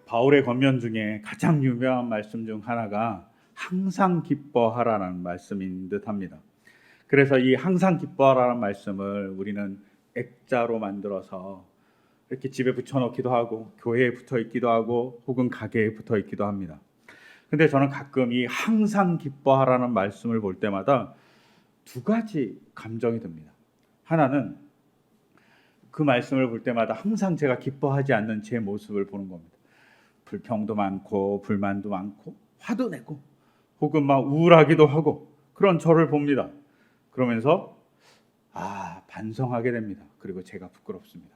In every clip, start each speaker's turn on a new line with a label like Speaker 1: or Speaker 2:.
Speaker 1: 바울의 권면 중에 가장 유명한 말씀 중 하나가 항상 기뻐하라는 말씀인 듯합니다. 그래서 이 항상 기뻐하라는 말씀을 우리는 액자로 만들어서 이렇게 집에 붙여놓기도 하고 교회에 붙어 있기도 하고 혹은 가게에 붙어 있기도 합니다. 근데 저는 가끔 이 항상 기뻐하라는 말씀을 볼 때마다 두 가지 감정이 듭니다. 하나는 그 말씀을 볼 때마다 항상 제가 기뻐하지 않는 제 모습을 보는 겁니다. 불평도 많고 불만도 많고 화도 내고 혹은 막 우울하기도 하고 그런 저를 봅니다. 그러면서 반성하게 됩니다. 그리고 제가 부끄럽습니다.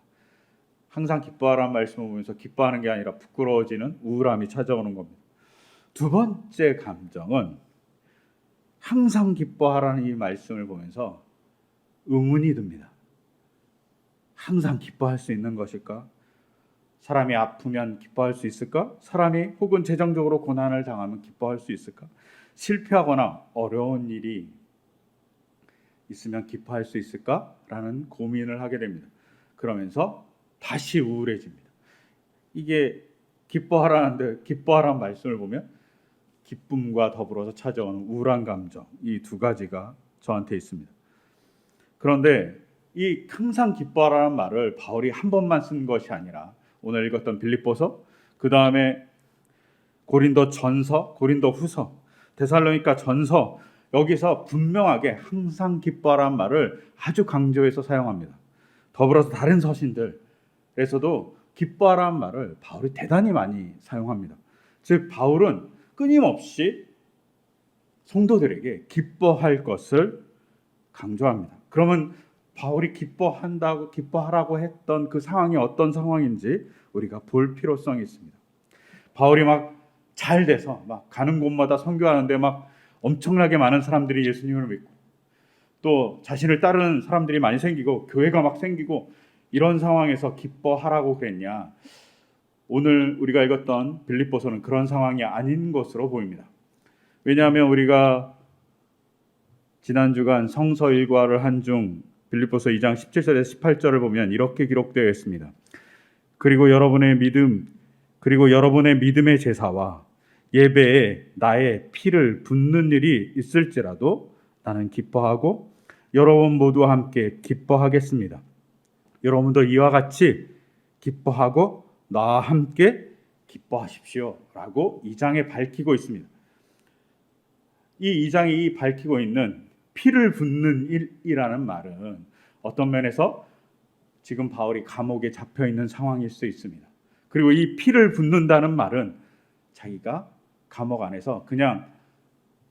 Speaker 1: 항상 기뻐하라는 말씀을 보면서 기뻐하는 게 아니라 부끄러워지는 우울함이 찾아오는 겁니다. 두 번째 감정은 항상 기뻐하라는 이 말씀을 보면서 의문이 듭니다. 항상 기뻐할 수 있는 것일까? 사람이 아프면 기뻐할 수 있을까? 사람이 혹은 재정적으로 고난을 당하면 기뻐할 수 있을까? 실패하거나 어려운 일이 있으면 기뻐할 수 있을까? 라는 고민을 하게 됩니다. 그러면서 다시 우울해집니다. 이게 기뻐하라는 말씀을 보면 기쁨과 더불어서 찾아오는 우울한 감정, 이 두 가지가 저한테 있습니다. 그런데 이 항상 기뻐하라는 말을 바울이 한 번만 쓴 것이 아니라 오늘 읽었던 빌립보서, 그 다음에 고린도 전서, 고린도 후서, 데살로니가 전서, 여기서 분명하게 항상 기뻐하라는 말을 아주 강조해서 사용합니다. 더불어서 다른 서신들에서도 기뻐하라는 말을 바울이 대단히 많이 사용합니다. 즉 바울은 끊임없이 성도들에게 기뻐할 것을 강조합니다. 그러면 바울이 기뻐하라고 했던 그 상황이 어떤 상황인지 우리가 볼 필요성이 있습니다. 바울이 막 잘 돼서 막 가는 곳마다 선교하는데 막 엄청나게 많은 사람들이 예수님을 믿고 또 자신을 따르는 사람들이 많이 생기고 교회가 막 생기고 이런 상황에서 기뻐하라고 그랬냐? 오늘 우리가 읽었던 빌립보서는 그런 상황이 아닌 것으로 보입니다. 왜냐하면 우리가 지난 주간 성서 일과를 한 중 빌립보서 2장 17절에서 18절을 보면 이렇게 기록되어 있습니다. 그리고 여러분의 믿음의 제사와 예배에 나의 피를 붓는 일이 있을지라도 나는 기뻐하고 여러분 모두와 함께 기뻐하겠습니다. 여러분도 이와 같이 기뻐하고 나와 함께 기뻐하십시오 라고 2장에 밝히고 있습니다. 이 2장이 밝히고 있는 피를 붓는 일이라는 말은 어떤 면에서 지금 바울이 감옥에 잡혀 있는 상황일 수 있습니다. 그리고 이 피를 붓는다는 말은 자기가 감옥 안에서 그냥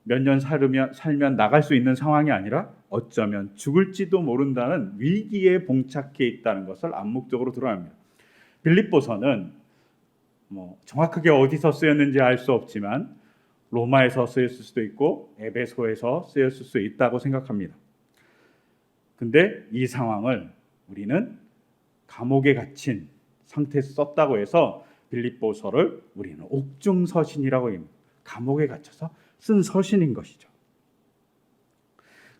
Speaker 1: 몇 년 살면 나갈 수 있는 상황이 아니라 어쩌면 죽을지도 모른다는 위기에 봉착해 있다는 것을 암묵적으로 드러납니다. 빌립보서는 정확하게 어디서 쓰였는지 알 수 없지만 로마에서 쓰였을 수도 있고 에베소에서 쓰였을 수 있다고 생각합니다. 근데 이 상황을 우리는 감옥에 갇힌 상태에서 썼다고 해서 빌립보서를 우리는 옥중서신이라고 합니다. 감옥에 갇혀서 쓴 서신인 것이죠.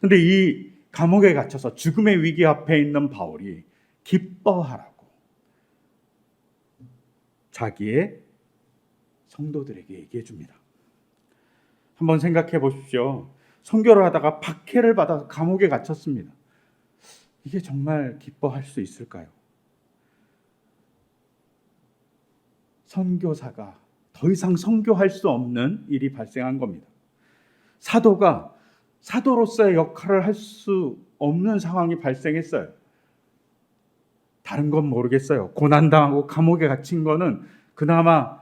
Speaker 1: 근데 이 감옥에 갇혀서 죽음의 위기 앞에 있는 바울이 기뻐하라고 자기의 성도들에게 얘기해 줍니다. 한번 생각해 보십시오. 선교를 하다가 박해를 받아서 감옥에 갇혔습니다. 이게 정말 기뻐할 수 있을까요? 선교사가 더 이상 선교할 수 없는 일이 발생한 겁니다. 사도가 사도로서의 역할을 할 수 없는 상황이 발생했어요. 다른 건 모르겠어요. 고난당하고 감옥에 갇힌 거는 그나마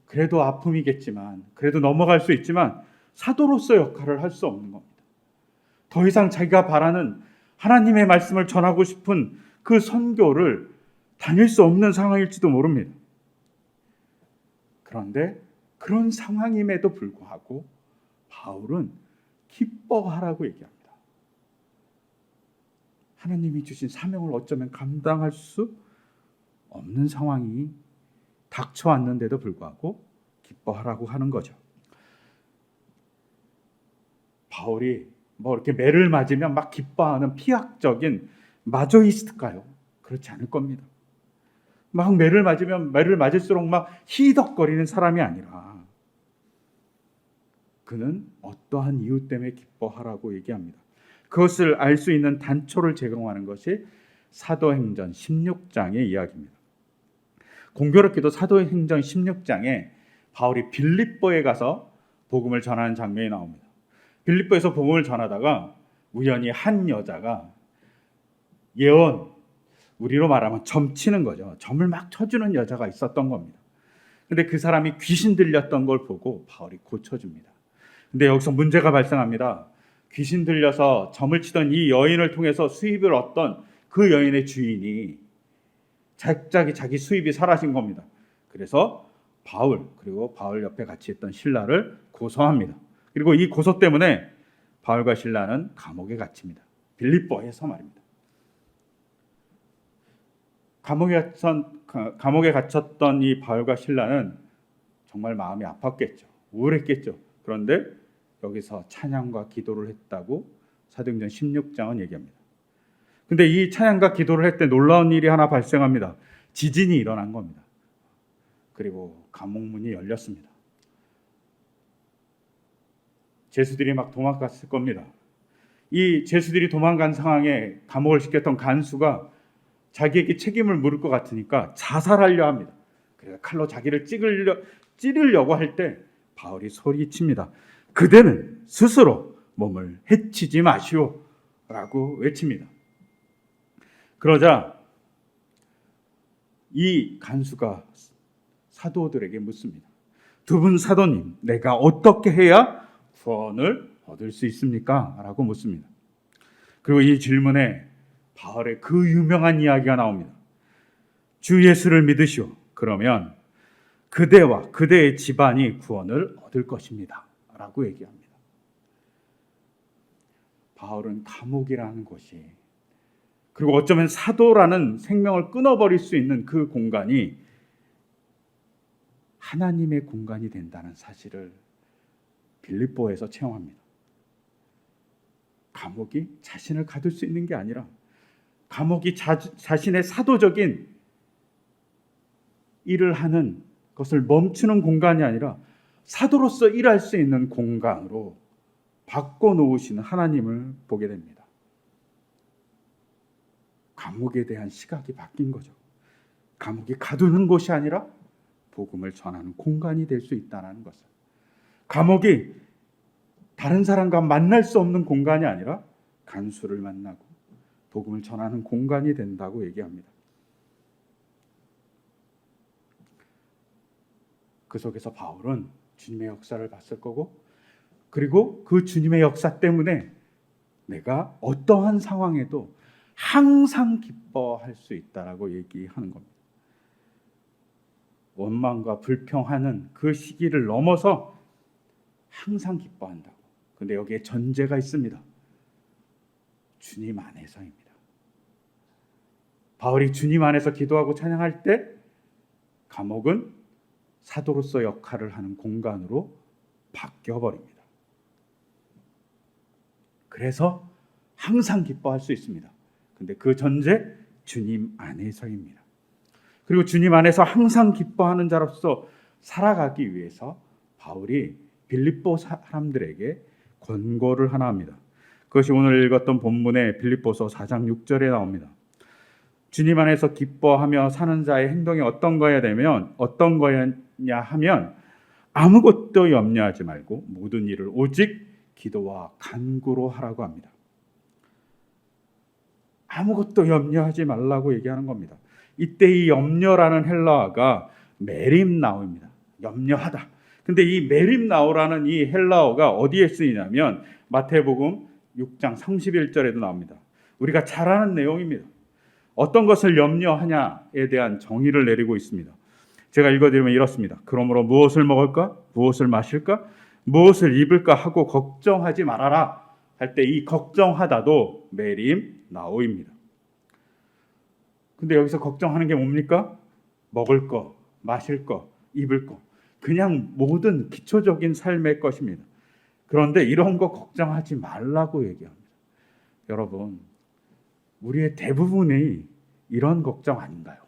Speaker 1: 그래도 아픔이겠지만 그래도 넘어갈 수 있지만 사도로서 역할을 할 수 없는 겁니다. 더 이상 자기가 바라는 하나님의 말씀을 전하고 싶은 그 선교를 다닐 수 없는 상황일지도 모릅니다. 그런데 그런 상황임에도 불구하고 바울은 기뻐하라고 얘기합니다. 하나님이 주신 사명을 어쩌면 감당할 수 없는 상황이 닥쳐왔는데도 불구하고 기뻐하라고 하는 거죠. 바울이 이렇게 매를 맞으면 막 기뻐하는 피학적인 마조이스트일까요? 그렇지 않을 겁니다. 막 매를 맞으면 매를 맞을수록 막 희덕거리는 사람이 아니라 그는 어떠한 이유 때문에 기뻐하라고 얘기합니다. 그것을 알 수 있는 단초를 제공하는 것이 사도행전 16장의 이야기입니다. 공교롭게도 사도행전 16장에 바울이 빌립보에 가서 복음을 전하는 장면이 나옵니다. 빌립보에서 복음을 전하다가 우연히 한 여자가 예언, 우리로 말하면 점치는 거죠. 점을 막 쳐주는 여자가 있었던 겁니다. 근데 그 사람이 귀신 들렸던 걸 보고 바울이 고쳐줍니다. 근데 여기서 문제가 발생합니다. 귀신 들려서 점을 치던 이 여인을 통해서 수입을 얻던 그 여인의 주인이 갑자기 자기 수입이 사라진 겁니다. 그래서 바울 그리고 바울 옆에 같이 있던 신라를 고소합니다. 그리고 이 고소 때문에 바울과 신라는 감옥에 갇힙니다. 빌립보에서 말입니다. 감옥에 갇혔던 이 바울과 신라는 정말 마음이 아팠겠죠. 우울했겠죠. 그런데 여기서 찬양과 기도를 했다고 사도행전 16장은 얘기합니다. 근데 이 찬양과 기도를 할 때 놀라운 일이 하나 발생합니다. 지진이 일어난 겁니다. 그리고 감옥문이 열렸습니다. 죄수들이 막 도망갔을 겁니다. 이 죄수들이 도망간 상황에 감옥을 지켰던 간수가 자기에게 책임을 물을 것 같으니까 자살하려 합니다. 그래서 칼로 자기를 찌르려고 할 때 바울이 소리칩니다. 그대는 스스로 몸을 해치지 마시오 라고 외칩니다. 그러자 이 간수가 사도들에게 묻습니다. 두 분 사도님, 내가 어떻게 해야 구원을 얻을 수 있습니까? 라고 묻습니다. 그리고 이 질문에 바울의 그 유명한 이야기가 나옵니다. 주 예수를 믿으시오. 그러면 그대와 그대의 집안이 구원을 얻을 것입니다. 라고 얘기합니다. 바울은 감옥이라는 곳이, 그리고 어쩌면 사도라는 생명을 끊어버릴 수 있는 그 공간이 하나님의 공간이 된다는 사실을 빌립보에서 체험합니다. 감옥이 자신을 가둘 수 있는 게 아니라 감옥이 자신의 사도적인 일을 하는 것을 멈추는 공간이 아니라 사도로서 일할 수 있는 공간으로 바꿔놓으시는 하나님을 보게 됩니다. 감옥에 대한 시각이 바뀐 거죠. 감옥이 가두는 곳이 아니라 복음을 전하는 공간이 될 수 있다는 것을. 감옥이 다른 사람과 만날 수 없는 공간이 아니라 간수를 만나고 복음을 전하는 공간이 된다고 얘기합니다. 그 속에서 바울은 주님의 역사를 봤을 거고, 그리고 그 주님의 역사 때문에 내가 어떠한 상황에도 항상 기뻐할 수 있다라고 얘기하는 겁니다. 원망과 불평하는 그 시기를 넘어서 항상 기뻐한다고. 근데 여기에 전제가 있습니다. 주님 안에서입니다. 바울이 주님 안에서 기도하고 찬양할 때 감옥은 사도로서 역할을 하는 공간으로 바뀌어버립니다. 그래서 항상 기뻐할 수 있습니다. 근데 그 전제, 주님 안에서입니다. 그리고 주님 안에서 항상 기뻐하는 자로서 살아가기 위해서 바울이 빌립보 사람들에게 권고를 하나 합니다. 그것이 오늘 읽었던 본문의 빌립보서 4장 6절에 나옵니다. 주님 안에서 기뻐하며 사는 자의 행동이 어떤 거였냐 하면 아무것도 염려하지 말고 모든 일을 오직 기도와 간구로 하라고 합니다. 아무것도 염려하지 말라고 얘기하는 겁니다. 이때 이 염려라는 헬라어가 메림나오입니다. 염려하다. 근데 이 메림나오라는 이 헬라어가 어디에 쓰이냐면 마태복음 6장 31절에도 나옵니다. 우리가 잘 아는 내용입니다. 어떤 것을 염려하냐에 대한 정의를 내리고 있습니다. 제가 읽어드리면 이렇습니다. 그러므로 무엇을 먹을까? 무엇을 마실까? 무엇을 입을까? 하고 걱정하지 말아라 할 때 이 걱정하다도 메림나오입니다. 근데 여기서 걱정하는 게 뭡니까? 먹을 거, 마실 거, 입을 거. 그냥 모든 기초적인 삶의 것입니다. 그런데 이런 거 걱정하지 말라고 얘기합니다. 여러분, 우리의 대부분이 이런 걱정 아닌가요?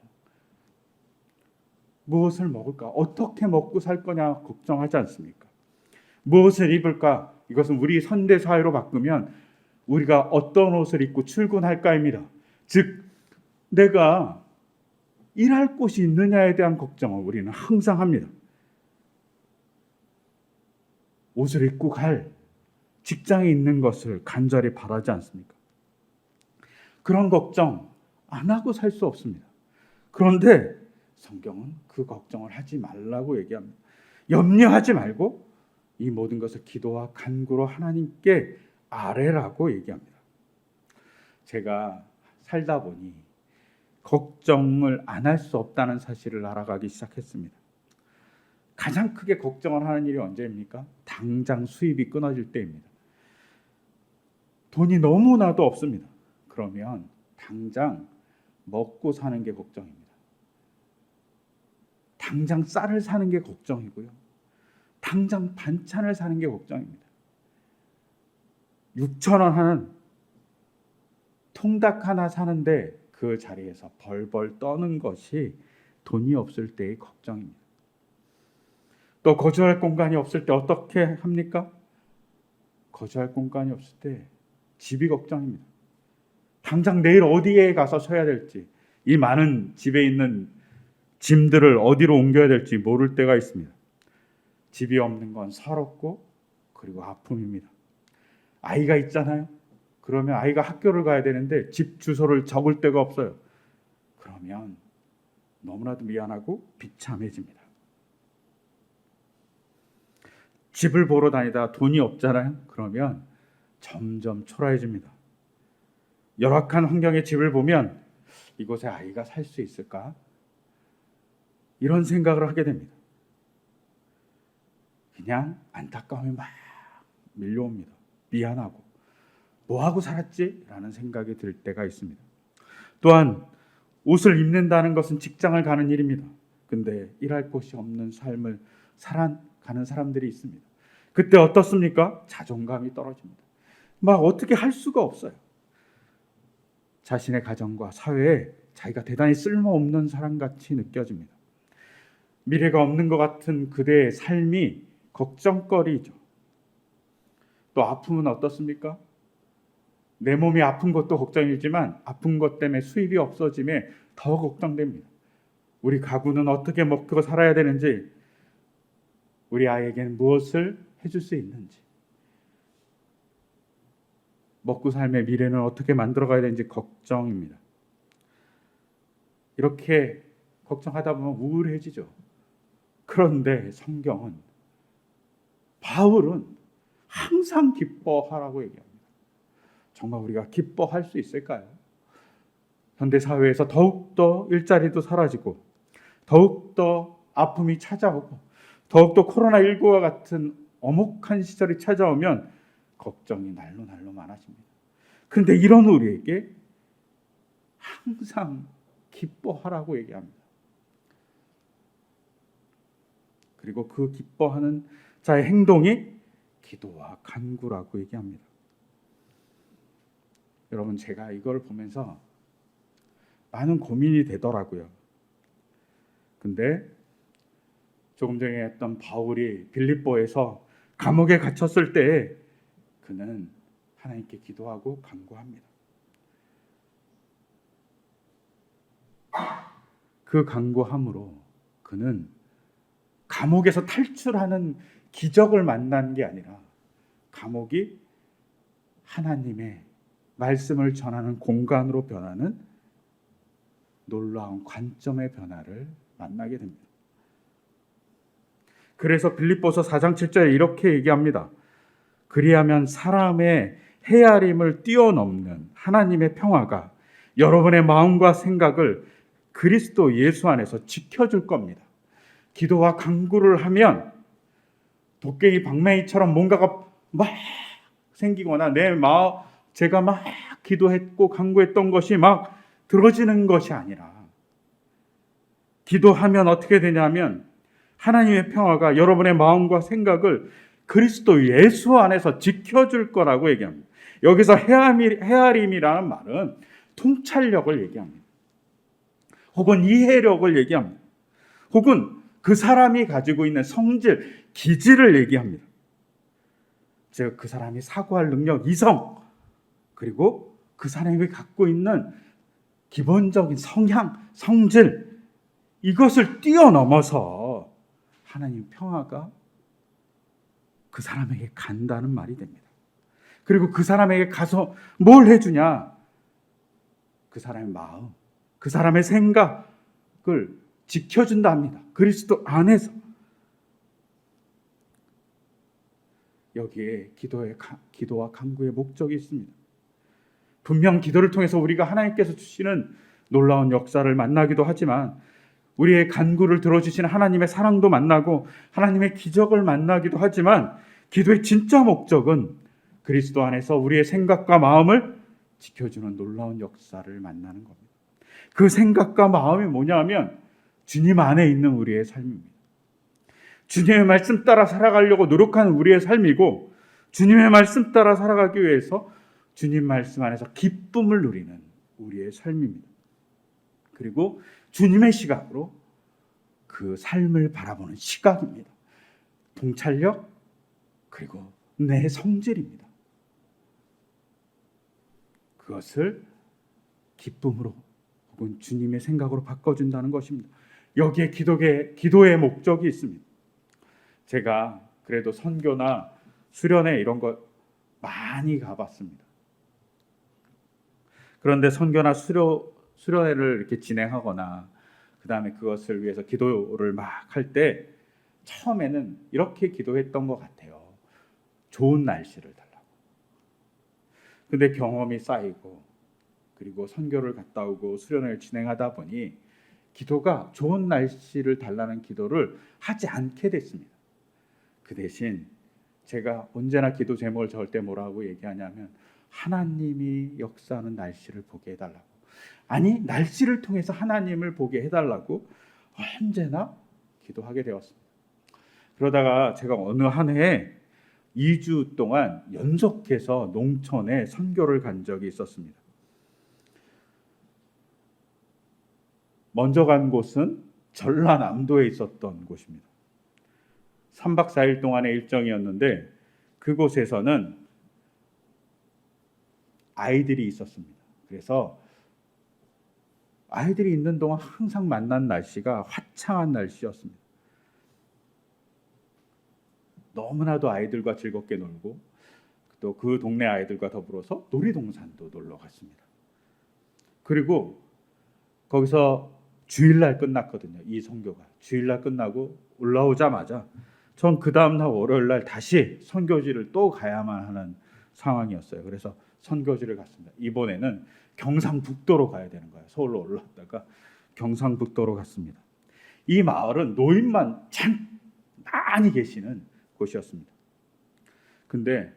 Speaker 1: 무엇을 먹을까? 어떻게 먹고 살 거냐 걱정하지 않습니까? 무엇을 입을까? 이것은 우리 현대 사회로 바꾸면 우리가 어떤 옷을 입고 출근할까입니다. 즉, 내가 일할 곳이 있느냐에 대한 걱정을 우리는 항상 합니다. 옷을 입고 갈 직장에 있는 것을 간절히 바라지 않습니까? 그런 걱정 안 하고 살 수 없습니다. 그런데 성경은 그 걱정을 하지 말라고 얘기합니다. 염려하지 말고 이 모든 것을 기도와 간구로 하나님께 아뢰라고 얘기합니다. 제가 살다 보니 걱정을 안 할 수 없다는 사실을 알아가기 시작했습니다. 가장 크게 걱정을 하는 일이 언제입니까? 당장 수입이 끊어질 때입니다. 돈이 너무나도 없습니다. 그러면 당장 먹고 사는 게 걱정입니다. 당장 쌀을 사는 게 걱정이고요. 당장 반찬을 사는 게 걱정입니다. 6,000원 하는 통닭 하나 사는데 그 자리에서 벌벌 떠는 것이 돈이 없을 때의 걱정입니다. 또 거주할 공간이 없을 때 어떻게 합니까? 거주할 공간이 없을 때 집이 걱정입니다. 당장 내일 어디에 가서 쉬어야 될지, 이 많은 집에 있는 짐들을 어디로 옮겨야 될지 모를 때가 있습니다. 집이 없는 건 서럽고 그리고 아픔입니다. 아이가 있잖아요. 그러면 아이가 학교를 가야 되는데 집 주소를 적을 데가 없어요. 그러면 너무나도 미안하고 비참해집니다. 집을 보러 다니다 돈이 없잖아요. 그러면 점점 초라해집니다. 열악한 환경의 집을 보면 이곳에 아이가 살 수 있을까? 이런 생각을 하게 됩니다. 그냥 안타까움이 막 밀려옵니다. 미안하고 뭐하고 살았지? 라는 생각이 들 때가 있습니다. 또한 옷을 입는다는 것은 직장을 가는 일입니다. 근데 일할 곳이 없는 삶을 살아가는 사람들이 있습니다. 그때 어떻습니까? 자존감이 떨어집니다. 막 어떻게 할 수가 없어요. 자신의 가정과 사회에 자기가 대단히 쓸모없는 사람같이 느껴집니다. 미래가 없는 것 같은 그대의 삶이 걱정거리죠. 또 아픔은 어떻습니까? 내 몸이 아픈 것도 걱정이지만 아픈 것 때문에 수입이 없어짐에 더 걱정됩니다. 우리 가구는 어떻게 먹고 살아야 되는지, 우리 아이에게는 무엇을 해줄 수 있는지, 먹고 삶의 미래는 어떻게 만들어가야 되는지 걱정입니다. 이렇게 걱정하다 보면 우울해지죠. 그런데 성경은, 바울은 항상 기뻐하라고 얘기합니다. 정말 우리가 기뻐할 수 있을까요? 현대사회에서 더욱더 일자리도 사라지고 더욱더 아픔이 찾아오고 더욱더 코로나19와 같은 엄혹한 시절이 찾아오면 걱정이 날로 많아집니다. 그런데 이런 우리에게 항상 기뻐하라고 얘기합니다. 그리고 그 기뻐하는 자의 행동이 기도와 간구라고 얘기합니다. 여러분, 제가 이걸 보면서 많은 고민이 되더라고요. 근데 조금 전에 했던 바울이 빌립보에서 감옥에 갇혔을 때 그는 하나님께 기도하고 간구합니다. 그 간구함으로 그는 감옥에서 탈출하는 기적을 만난 게 아니라 감옥이 하나님의 말씀을 전하는 공간으로 변하는 놀라운 관점의 변화를 만나게 됩니다. 그래서 빌립보서 4장 7절에 이렇게 얘기합니다. 그리하면 사람의 헤아림을 뛰어넘는 하나님의 평화가 여러분의 마음과 생각을 그리스도 예수 안에서 지켜줄 겁니다. 기도와 간구를 하면 도깨비 방망이처럼 뭔가가 막 생기거나 제가 막 기도했고 간구했던 것이 막 들어지는 것이 아니라, 기도하면 어떻게 되냐면 하나님의 평화가 여러분의 마음과 생각을 그리스도 예수 안에서 지켜줄 거라고 얘기합니다. 여기서 헤아림이라는 말은 통찰력을 얘기합니다. 혹은 이해력을 얘기합니다. 혹은 그 사람이 가지고 있는 성질, 기질을 얘기합니다. 즉 그 사람이 사고할 능력, 이성, 그리고 그 사람이 갖고 있는 기본적인 성향, 성질, 이것을 뛰어넘어서 하나님 평화가 그 사람에게 간다는 말이 됩니다. 그리고 그 사람에게 가서 뭘 해주냐? 그 사람의 마음, 그 사람의 생각을 지켜준다 합니다. 그리스도 안에서. 여기에 기도와 간구의 목적이 있습니다. 분명 기도를 통해서 우리가 하나님께서 주시는 놀라운 역사를 만나기도 하지만 우리의 간구를 들어주시는 하나님의 사랑도 만나고 하나님의 기적을 만나기도 하지만 기도의 진짜 목적은 그리스도 안에서 우리의 생각과 마음을 지켜주는 놀라운 역사를 만나는 겁니다. 그 생각과 마음이 뭐냐면 주님 안에 있는 우리의 삶입니다. 주님의 말씀 따라 살아가려고 노력하는 우리의 삶이고 주님의 말씀 따라 살아가기 위해서 주님 말씀 안에서 기쁨을 누리는 우리의 삶입니다. 그리고 주님의 시각으로 그 삶을 바라보는 시각입니다. 통찰력 그리고 내 성질입니다. 그것을 기쁨으로 혹은 주님의 생각으로 바꿔준다는 것입니다. 여기에 기도의 목적이 있습니다. 제가 그래도 선교나 수련회 이런 거 많이 가봤습니다. 그런데 선교나 수련회를 이렇게 진행하거나 그 다음에 그것을 위해서 기도를 막 할 때 처음에는 이렇게 기도했던 것 같아요. 좋은 날씨를 달라고. 근데 경험이 쌓이고 그리고 선교를 갔다 오고 수련회를 진행하다 보니 기도가 좋은 날씨를 달라는 기도를 하지 않게 됐습니다. 그 대신 제가 언제나 기도 제목을 적을 때 뭐라고 얘기하냐면 하나님이 역사하는 날씨를 보게 해달라고. 아니 날씨를 통해서 하나님을 보게 해달라고 언제나 기도하게 되었습니다. 그러다가 제가 어느 한 해에 2주 동안 연속해서 농촌에 선교를 간 적이 있었습니다. 먼저 간 곳은 전라남도에 있었던 곳입니다. 3박 4일 동안의 일정이었는데 그곳에서는 아이들이 있었습니다. 그래서 아이들이 있는 동안 항상 만난 날씨가 화창한 날씨였습니다. 너무나도 아이들과 즐겁게 놀고 또 그 동네 아이들과 더불어서 놀이동산도 놀러 갔습니다. 그리고 거기서 주일날 끝났거든요. 이 선교가 주일날 끝나고 올라오자마자 전 그 다음날 월요일날 다시 선교지를 또 가야만 하는 상황이었어요. 그래서 선교지를 갔습니다. 이번에는 경상북도로 가야 되는 거예요. 서울로 올라왔다가 경상북도로 갔습니다. 이 마을은 노인만 참 많이 계시는 곳이었습니다. 근데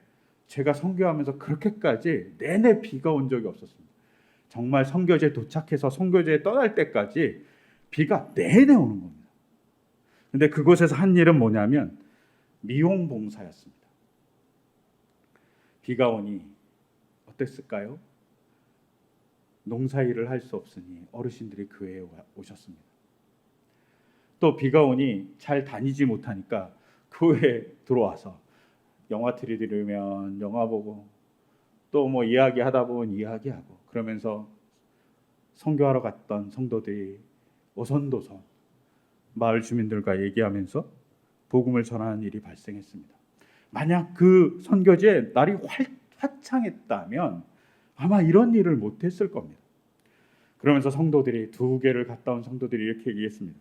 Speaker 1: 제가 선교하면서 그렇게까지 내내 비가 온 적이 없었습니다. 정말 선교지에 도착해서 선교지에 떠날 때까지 비가 내내 오는 겁니다. 근데 그곳에서 한 일은 뭐냐면 미용 봉사였습니다. 비가 오니 어땠을까요? 농사일을 할 수 없으니 어르신들이 교회에 오셨습니다. 또 비가 오니 잘 다니지 못하니까 교회에 들어와서 영화 틀이 들으면 영화 보고 또 뭐 이야기하다 보면 이야기하고 그러면서 선교하러 갔던 성도들이 오선도선 마을 주민들과 얘기하면서 복음을 전하는 일이 발생했습니다. 만약 그 선교지에 날이 화창했다면 아마 이런 일을 못했을 겁니다. 그러면서 성도들이 두 개를 갔다 온 성도들이 이렇게 얘기했습니다.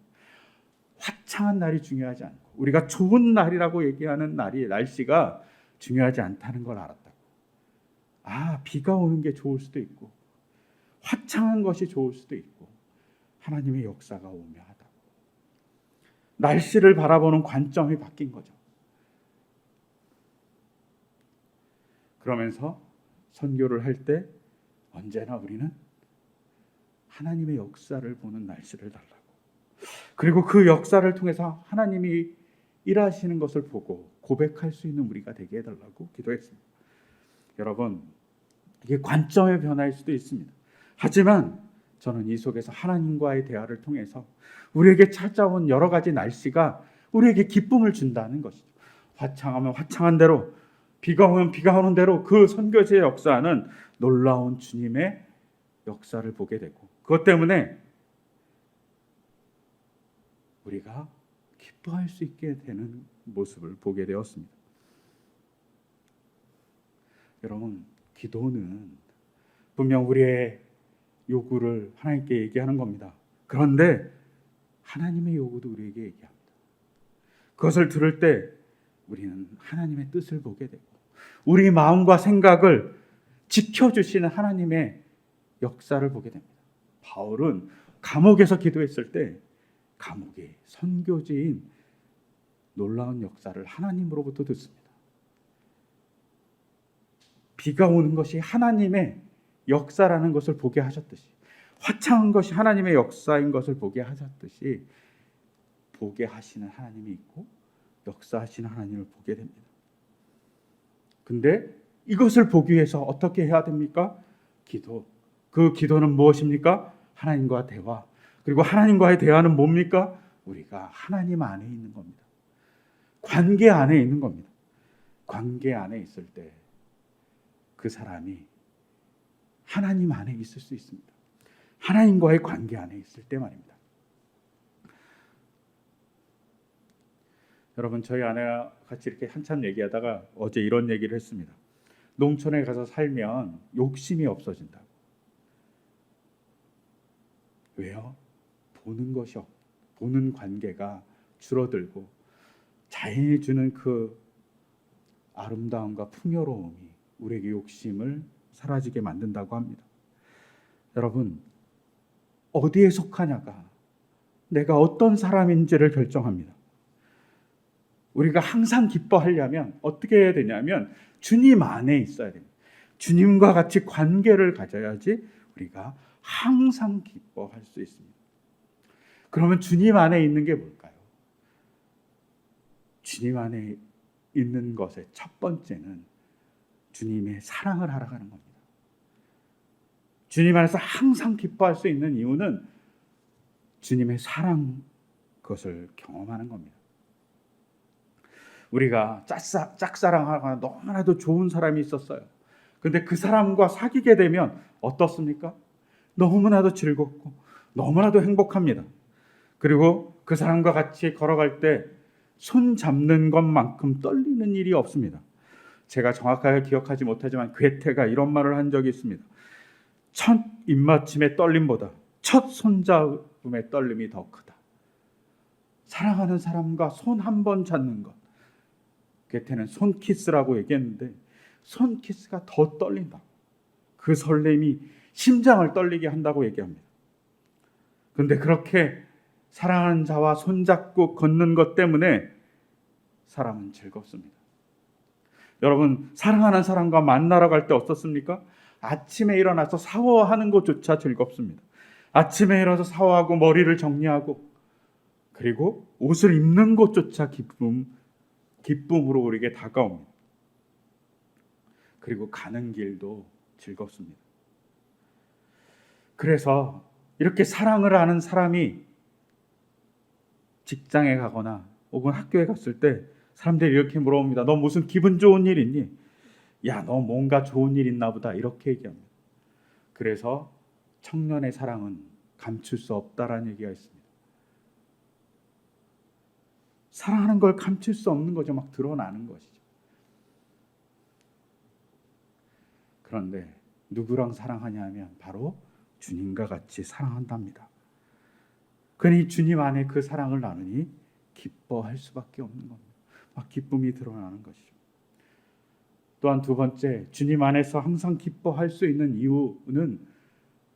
Speaker 1: 화창한 날이 중요하지 않고 우리가 좋은 날이라고 얘기하는 날씨가 중요하지 않다는 걸 알았다고. 비가 오는 게 좋을 수도 있고 화창한 것이 좋을 수도 있고 하나님의 역사가 오묘하다고. 날씨를 바라보는 관점이 바뀐 거죠. 그러면서 선교를 할 때 언제나 우리는 하나님의 역사를 보는 날씨를 달라고. 그리고 그 역사를 통해서 하나님이 일하시는 것을 보고 고백할 수 있는 우리가 되게 해달라고 기도했습니다. 여러분, 이게 관점의 변화일 수도 있습니다. 하지만 저는 이 속에서 하나님과의 대화를 통해서 우리에게 찾아온 여러 가지 날씨가 우리에게 기쁨을 준다는 것이죠. 화창하면 화창한 대로, 비가 오면 비가 오는 대로 그 선교지의 역사는 놀라운 주님의 역사를 보게 되고, 그것 때문에 우리가 기뻐할 수 있게 되는 모습을 보게 되었습니다. 여러분, 기도는 분명 우리의 요구를 하나님께 얘기하는 겁니다. 그런데 하나님의 요구도 우리에게 얘기합니다. 그것을 들을 때 우리는 하나님의 뜻을 보게 되고, 우리 마음과 생각을 지켜주시는 하나님의 역사를 보게 됩니다. 바울은 감옥에서 기도했을 때 감옥의 선교지인 놀라운 역사를 하나님으로부터 듣습니다. 비가 오는 것이 하나님의 역사라는 것을 보게 하셨듯이, 화창한 것이 하나님의 역사인 것을 보게 하셨듯이, 보게 하시는 하나님이 있고 역사하시는 하나님을 보게 됩니다. 근데 이것을 보기 위해서 어떻게 해야 됩니까? 기도. 그 기도는 무엇입니까? 하나님과 대화. 그리고 하나님과의 대화는 뭡니까? 우리가 하나님 안에 있는 겁니다. 관계 안에 있는 겁니다. 관계 안에 있을 때 그 사람이 하나님 안에 있을 수 있습니다. 하나님과의 관계 안에 있을 때 말입니다. 여러분, 저희 아내와 같이 이렇게 한참 얘기하다가 어제 이런 얘기를 했습니다. 농촌에 가서 살면 욕심이 없어진다고. 왜요? 보는 관계가 줄어들고 자연이 주는 그 아름다움과 풍요로움이 우리에게 욕심을 사라지게 만든다고 합니다. 여러분, 어디에 속하냐가 내가 어떤 사람인지를 결정합니다. 우리가 항상 기뻐하려면 어떻게 해야 되냐면 주님 안에 있어야 됩니다. 주님과 같이 관계를 가져야지 우리가 항상 기뻐할 수 있습니다. 그러면 주님 안에 있는 게 뭘까요? 주님 안에 있는 것의 첫 번째는 주님의 사랑을 알아가는 겁니다. 주님 안에서 항상 기뻐할 수 있는 이유는 주님의 사랑, 그것을 경험하는 겁니다. 우리가 짝사랑하거나 너무나도 좋은 사람이 있었어요. 근데 그 사람과 사귀게 되면 어떻습니까? 너무나도 즐겁고 너무나도 행복합니다. 그리고 그 사람과 같이 걸어갈 때 손 잡는 것만큼 떨리는 일이 없습니다. 제가 정확하게 기억하지 못하지만 괴테가 이런 말을 한 적이 있습니다. 첫 입맞춤의 떨림보다 첫 손잡음의 떨림이 더 크다. 사랑하는 사람과 손 한 번 잡는 것, 괴테는 손키스라고 얘기했는데 손키스가 더 떨린다. 그 설렘이 심장을 떨리게 한다고 얘기합니다. 그런데 그렇게 사랑하는 자와 손잡고 걷는 것 때문에 사람은 즐겁습니다. 여러분, 사랑하는 사람과 만나러 갈 때 어떻습니까? 아침에 일어나서 샤워하는 것조차 즐겁습니다. 아침에 일어나서 샤워하고 머리를 정리하고 그리고 옷을 입는 것조차 기쁨으로 우리에게 다가옵니다. 그리고 가는 길도 즐겁습니다. 그래서 이렇게 사랑을 하는 사람이 직장에 가거나 혹은 학교에 갔을 때 사람들이 이렇게 물어봅니다. 너 무슨 기분 좋은 일 있니? 야, 너 뭔가 좋은 일 있나 보다. 이렇게 얘기합니다. 그래서 청년의 사랑은 감출 수 없다라는 얘기가 있습니다. 사랑하는 걸 감출 수 없는 거죠. 막 드러나는 것이죠. 그런데 누구랑 사랑하냐 하면 바로 주님과 같이 사랑한답니다. 그러니 주님 안에 그 사랑을 나누니 기뻐할 수밖에 없는 겁니다. 막 기쁨이 드러나는 것이죠. 또한 두 번째, 주님 안에서 항상 기뻐할 수 있는 이유는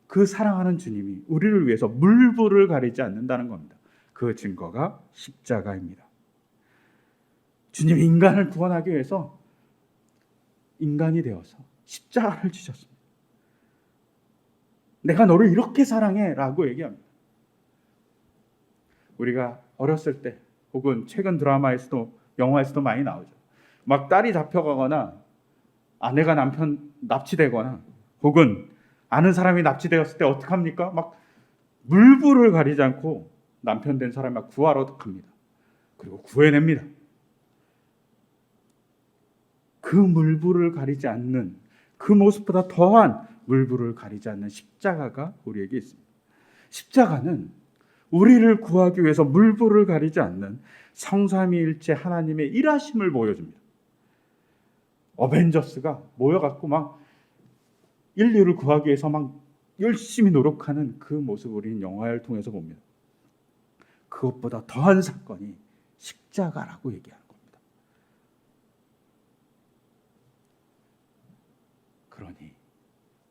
Speaker 1: 그 사랑하는 주님이 우리를 위해서 물불을 가리지 않는다는 겁니다. 그 증거가 십자가입니다. 주님이 인간을 구원하기 위해서 인간이 되어서 십자가를 지셨습니다. 내가 너를 이렇게 사랑해 라고 얘기합니다. 우리가 어렸을 때 혹은 최근 드라마에서도 영화에서도 많이 나오죠. 막 딸이 잡혀가거나 아내가 남편 납치되거나 혹은 아는 사람이 납치되었을 때 어떡합니까? 막 물불을 가리지 않고 남편 된 사람을 막 구하러 갑니다. 그리고 구해냅니다. 그 물불을 가리지 않는, 그 모습보다 더한 물불을 가리지 않는 십자가가 우리에게 있습니다. 십자가는 우리를 구하기 위해서 물불을 가리지 않는 성삼위일체 하나님의 일하심을 보여줍니다. 어벤져스가 모여갖고 막 인류를 구하기 위해서 막 열심히 노력하는 그 모습을 우리는 영화를 통해서 봅니다. 그것보다 더한 사건이 십자가라고 얘기하는 겁니다. 그러니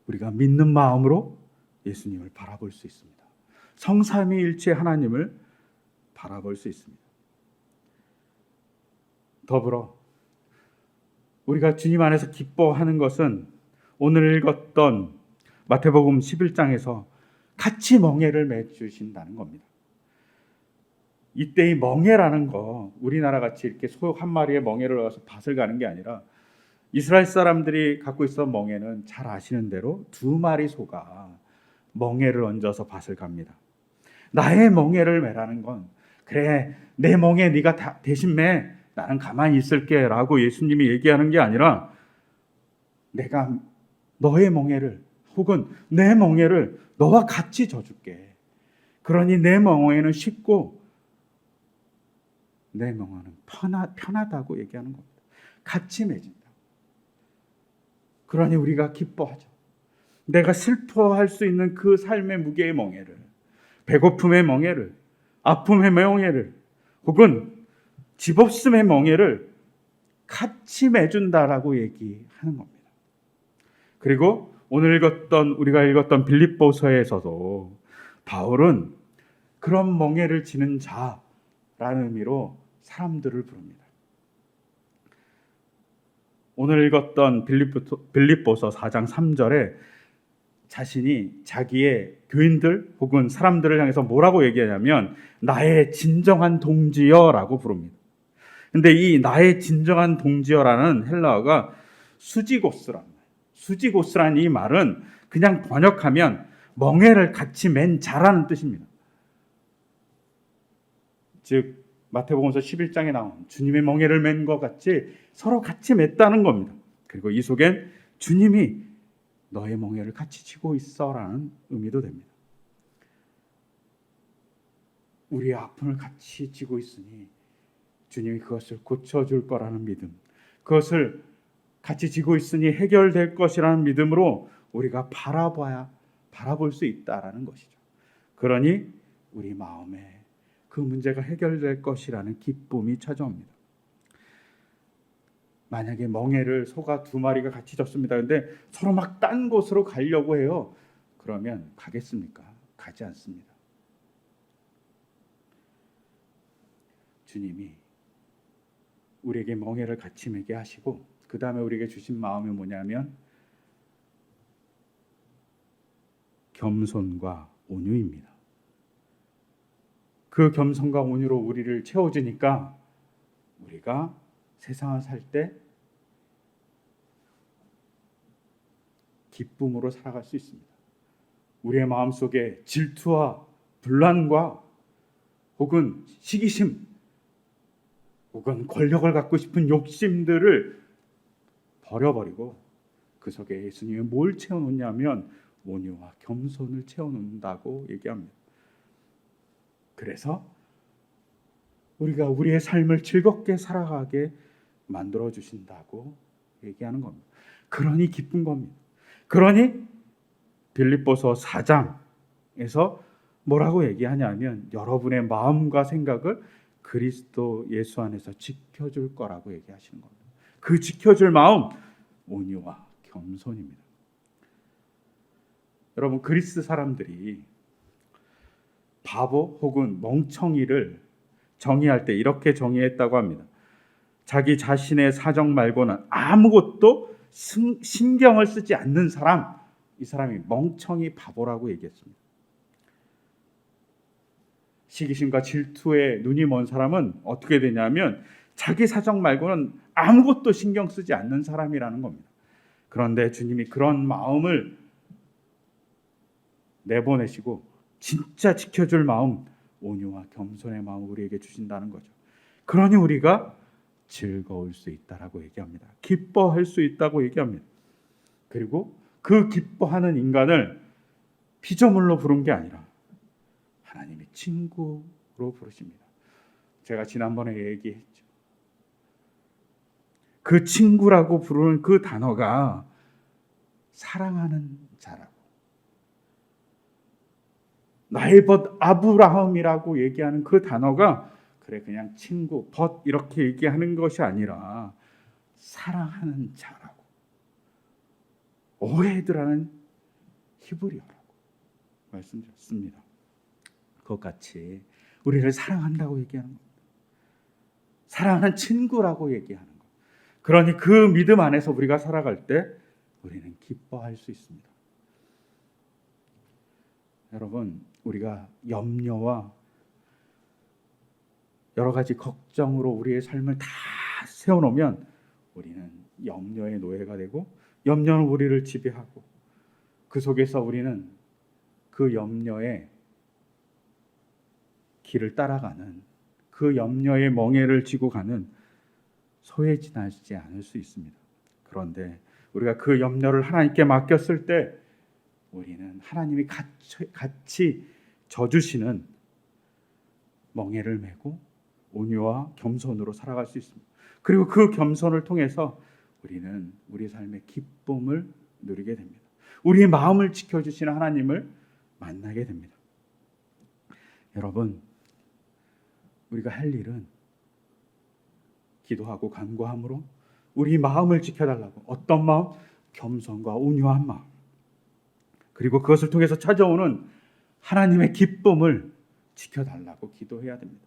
Speaker 1: 우리가 믿는 마음으로 예수님을 바라볼 수 있습니다. 성삼위일체 하나님을 바라볼 수 있습니다. 더불어 우리가 주님 안에서 기뻐하는 것은 오늘 읽었던 마태복음 11장에서 같이 멍에를 맺으신다는 겁니다. 이때 이 멍에라는 거, 우리나라 같이 이렇게 소 한 마리의 멍에를 넣어서 밭을 가는 게 아니라 이스라엘 사람들이 갖고 있었던 멍에는 잘 아시는 대로 2마리 소가 멍에를 얹어서 밭을 갑니다. 나의 멍에를 매라는 건, 그래 내 멍에 네가 다 대신 매, 나는 가만히 있을게 라고 예수님이 얘기하는 게 아니라, 내가 너의 멍에를 혹은 내 멍에를 너와 같이 져줄게. 그러니 내 멍에는 쉽고 내 멍에는 편하다고 얘기하는 겁니다. 같이 맺은다. 그러니 우리가 기뻐하죠. 내가 슬퍼할 수 있는 그 삶의 무게의 멍에를, 배고픔의 멍에를, 아픔의 멍에를, 혹은 집 없음의 멍에를 같이 맺은다라고 얘기하는 겁니다. 그리고 오늘 우리가 읽었던 빌립보서에서도 바울은 그런 멍에를 지는 자라는 의미로 사람들을 부릅니다. 오늘 읽었던 빌립보서 4장 3절에 자신이 자기의 교인들 혹은 사람들을 향해서 뭐라고 얘기하냐면 나의 진정한 동지여라고 부릅니다. 근데 이 나의 진정한 동지여라는 헬라어가 수지고스라는 이 말은 그냥 번역하면 멍에를 같이 맨 자라는 뜻입니다. 즉 마태복음서 11장에 나온 주님의 멍에를 맨 것 같이 서로 같이 맸다는 겁니다. 그리고 이 속엔 주님이 너의 멍에를 같이 지고 있어라는 의미도 됩니다. 우리의 아픔을 같이 지고 있으니 주님이 그것을 고쳐줄 거라는 믿음, 그것을 같이 지고 있으니 해결될 것이라는 믿음으로 우리가 바라볼 수 있다라는 것이죠. 그러니 우리 마음에 그 문제가 해결될 것이라는 기쁨이 찾아옵니다. 만약에 멍에를 소가 2마리가 같이 졌습니다. 근데 서로 막 딴 곳으로 가려고 해요. 그러면 가겠습니까? 가지 않습니다. 주님이 우리에게 멍에를 같이 매게 하시고 그 다음에 우리에게 주신 마음이 뭐냐면 겸손과 온유입니다. 그 겸손과 온유로 우리를 채워주니까 우리가 세상을 살 때 기쁨으로 살아갈 수 있습니다. 우리의 마음속에 질투와 분란과 혹은 시기심 혹은 권력을 갖고 싶은 욕심들을 버려버리고 그 속에 예수님이 뭘 채워놓냐면 온유와 겸손을 채워놓는다고 얘기합니다. 그래서 우리가 우리의 삶을 즐겁게 살아가게 만들어주신다고 얘기하는 겁니다. 그러니 기쁜 겁니다. 그러니 빌립보서 4장에서 뭐라고 얘기하냐면 여러분의 마음과 생각을 그리스도 예수 안에서 지켜줄 거라고 얘기하시는 겁니다. 그 지켜줄 마음, 온유와 겸손입니다. 여러분, 그리스 사람들이 바보 혹은 멍청이를 정의할 때 이렇게 정의했다고 합니다. 자기 자신의 사정 말고는 아무것도 신경을 쓰지 않는 사람, 이 사람이 멍청이 바보라고 얘기했습니다. 시기심과 질투에 눈이 먼 사람은 어떻게 되냐면 자기 사정 말고는 아무것도 신경 쓰지 않는 사람이라는 겁니다. 그런데 주님이 그런 마음을 내보내시고 진짜 지켜줄 마음, 온유와 겸손의 마음 우리에게 주신다는 거죠. 그러니 우리가 즐거울 수 있다라고 얘기합니다. 기뻐할 수 있다고 얘기합니다. 그리고 그 기뻐하는 인간을 피조물로 부른 게 아니라 하나님이 친구로 부르십니다. 제가 지난번에 얘기했죠. 그 친구라고 부르는 그 단어가 사랑하는 자라고, 나의 벗 아브라함이라고 얘기하는 그 단어가 그래 그냥 친구, 벗 이렇게 얘기하는 것이 아니라 사랑하는 자라고, 오헤드라는 히브리어라고 말씀드렸습니다. 그것 같이 우리를 사랑한다고 얘기하는 겁니다. 사랑하는 친구라고 얘기하는 것. 그러니 그 믿음 안에서 우리가 살아갈 때 우리는 기뻐할 수 있습니다. 여러분, 우리가 염려와 여러 가지 걱정으로 우리의 삶을 다 세워놓으면 우리는 염려의 노예가 되고 염려는 우리를 지배하고 그 속에서 우리는 그 염려의 길을 따라가는, 그 염려의 멍에를 지고 가는 소에 지나지 않을 수 있습니다. 그런데 우리가 그 염려를 하나님께 맡겼을 때 우리는 하나님이 같이 져주시는 멍에를 메고 온유와 겸손으로 살아갈 수 있습니다. 그리고 그 겸손을 통해서 우리는 우리 삶의 기쁨을 누리게 됩니다. 우리의 마음을 지켜주시는 하나님을 만나게 됩니다. 여러분, 우리가 할 일은 기도하고 간구함으로 우리 마음을 지켜달라고, 어떤 마음? 겸손과 온유한 마음, 그리고 그것을 통해서 찾아오는 하나님의 기쁨을 지켜달라고 기도해야 됩니다.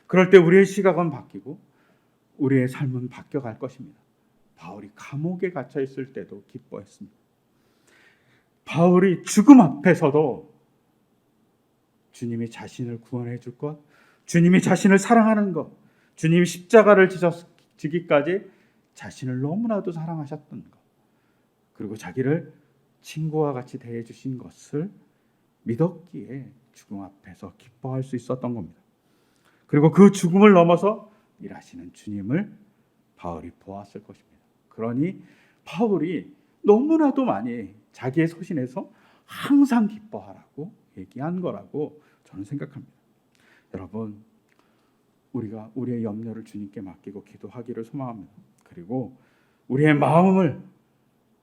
Speaker 1: 그럴 때 우리의 시각은 바뀌고 우리의 삶은 바뀌어갈 것입니다. 바울이 감옥에 갇혀 있을 때도 기뻐했습니다. 바울이 죽음 앞에서도 주님이 자신을 구원해 줄 것, 주님이 자신을 사랑하는 것, 주님이 십자가를 지기까지 자신을 너무나도 사랑하셨던 것, 그리고 자기를 친구와 같이 대해 주신 것을 믿었기에 죽음 앞에서 기뻐할 수 있었던 겁니다. 그리고 그 죽음을 넘어서 일하시는 주님을 바울이 보았을 것입니다. 그러니 바울이 너무나도 많이 자기의 서신에서 항상 기뻐하라고 얘기한 거라고 저는 생각합니다. 여러분, 우리가 우리의 염려를 주님께 맡기고 기도하기를 소망합니다. 그리고 우리의 마음을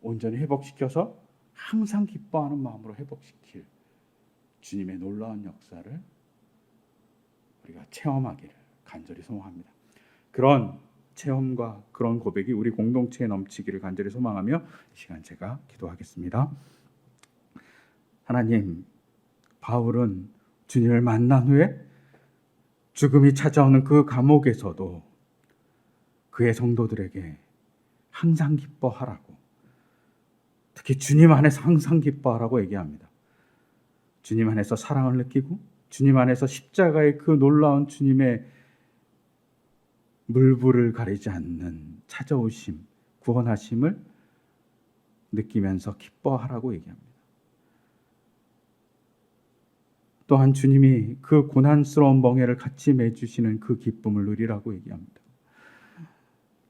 Speaker 1: 온전히 회복시켜서 항상 기뻐하는 마음으로 회복시킬 주님의 놀라운 역사를 우리가 체험하기를 간절히 소망합니다. 그런 체험과 그런 고백이 우리 공동체에 넘치기를 간절히 소망하며 이 시간 제가 기도하겠습니다. 하나님, 바울은 주님을 만난 후에 죽음이 찾아오는 그 감옥에서도 그의 성도들에게 항상 기뻐하라고, 특히 주님 안에서 항상 기뻐하라고 얘기합니다. 주님 안에서 사랑을 느끼고 주님 안에서 십자가의 그 놀라운 주님의 물불을 가리지 않는 찾아오심, 구원하심을 느끼면서 기뻐하라고 얘기합니다. 또한 주님이 그 고난스러운 멍에를 같이 매주시는 그 기쁨을 누리라고 얘기합니다.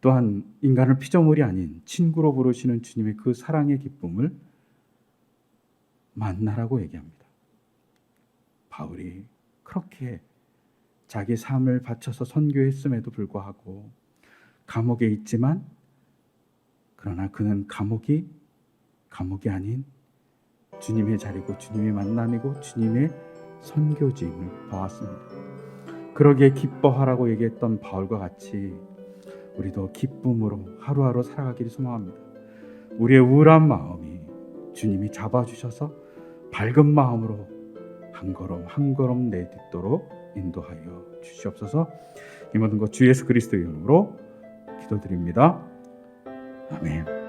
Speaker 1: 또한 인간을 피조물이 아닌 친구로 부르시는 주님의 그 사랑의 기쁨을 만나라고 얘기합니다. 바울이 그렇게 자기 삶을 바쳐서 선교했음에도 불구하고 감옥에 있지만, 그러나 그는 감옥이 아닌 주님의 자리고 주님의 만남이고 주님의 선교지임을 보았습니다. 그러기에 기뻐하라고 얘기했던 바울과 같이 우리도 기쁨으로 하루하루 살아가기를 소망합니다. 우리의 우울한 마음이 주님이 잡아주셔서 밝은 마음으로 한 걸음 한 걸음 내딛도록 인도하여 주시옵소서. 이 모든 것 주 예수 그리스도의 이름으로 기도드립니다. 아멘.